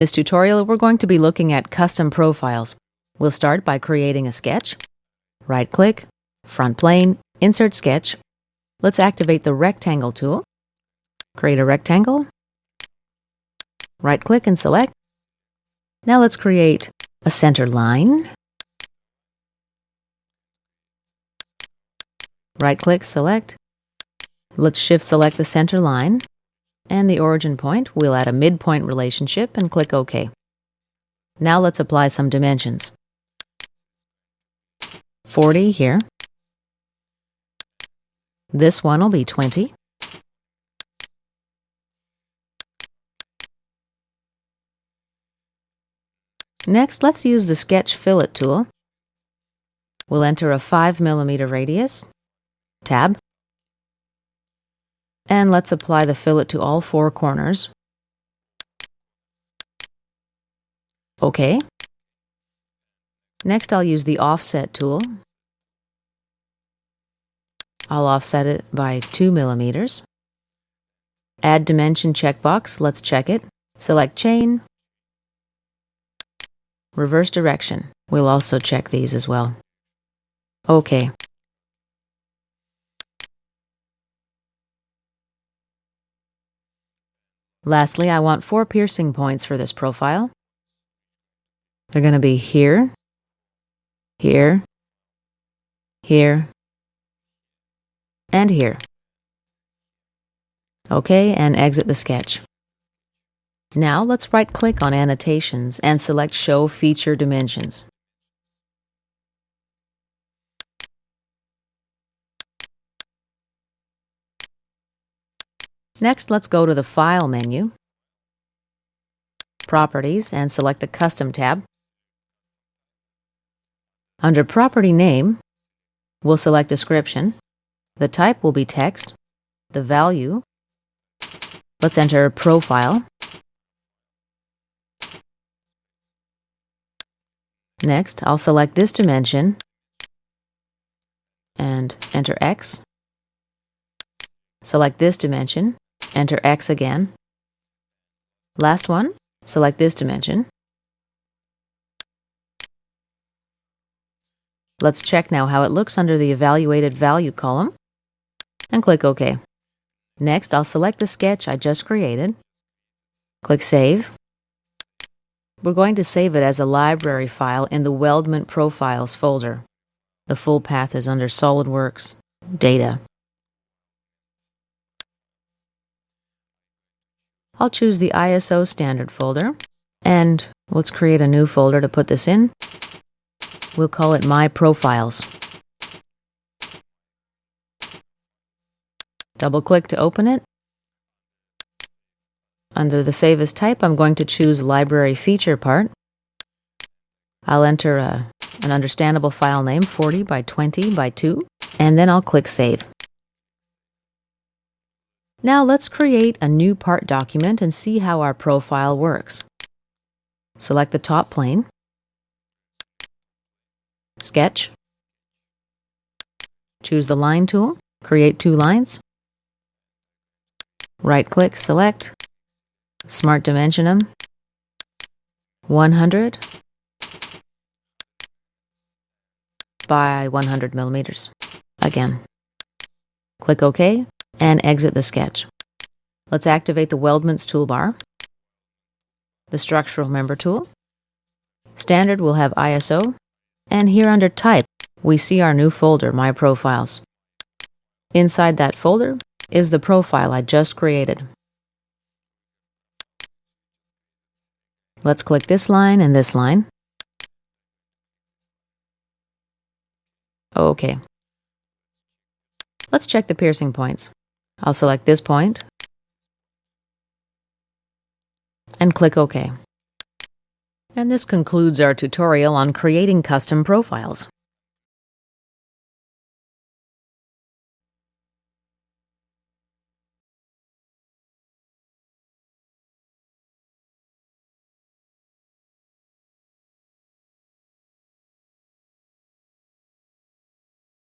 this tutorial, we're going to be looking at custom profiles. We'll start by creating a sketch. Right-click, front plane, insert sketch. Let's activate the rectangle tool. Create a rectangle. Right-click and select. Now let's create a center line. Right-click, select. Let's shift-select the center line and the origin point. We'll add a midpoint relationship and click OK. Now let's apply some dimensions. 40 here. This one will be 20. Next, let's use the Sketch Fillet tool. We'll enter a 5 mm radius, tab, and let's apply the fillet to all 4 corners. OK. Next, I'll use the Offset tool. I'll offset it by 2 mm. Add Dimension checkbox. Let's check it. Select Chain. Reverse Direction. We'll also check these as well. OK. Lastly, I want 4 piercing points for this profile. They're going to be here, here, here, and here. OK, and exit the sketch. Now let's right-click on Annotations and select Show Feature Dimensions. Next, let's go to the File menu, Properties, and select the Custom tab. Under Property Name, we'll select Description. The type will be text. The value, let's enter Profile. Next, I'll select this dimension and enter X. Select this dimension, enter X again. Last one, select this dimension. Let's check now how it looks under the Evaluated Value column and click OK. Next, I'll select the sketch I just created. Click Save. We're going to save it as a library file in the Weldments Profiles folder. The full path is under SolidWorks, Data. I'll choose the ISO standard folder, and let's create a new folder to put this in. We'll call it My Profiles. Double-click to open it. Under the Save As Type, I'm going to choose Library Feature part. I'll enter an understandable file name, 40 by 20 by 2, and then I'll click Save. Now let's create a new part document and see how our profile works. Select the top plane, Sketch, choose the Line tool, create 2 lines, right-click, select, Smart Dimension them, 100 by 100 millimeters. Again, click OK and exit the sketch. Let's activate the Weldments toolbar, the Structural Member tool. Standard will have ISO, and here under Type, we see our new folder, My Profiles. Inside that folder is the profile I just created. Let's click this line and this line. OK. Let's check the piercing points. I'll select this point and click OK. And this concludes our tutorial on creating custom profiles.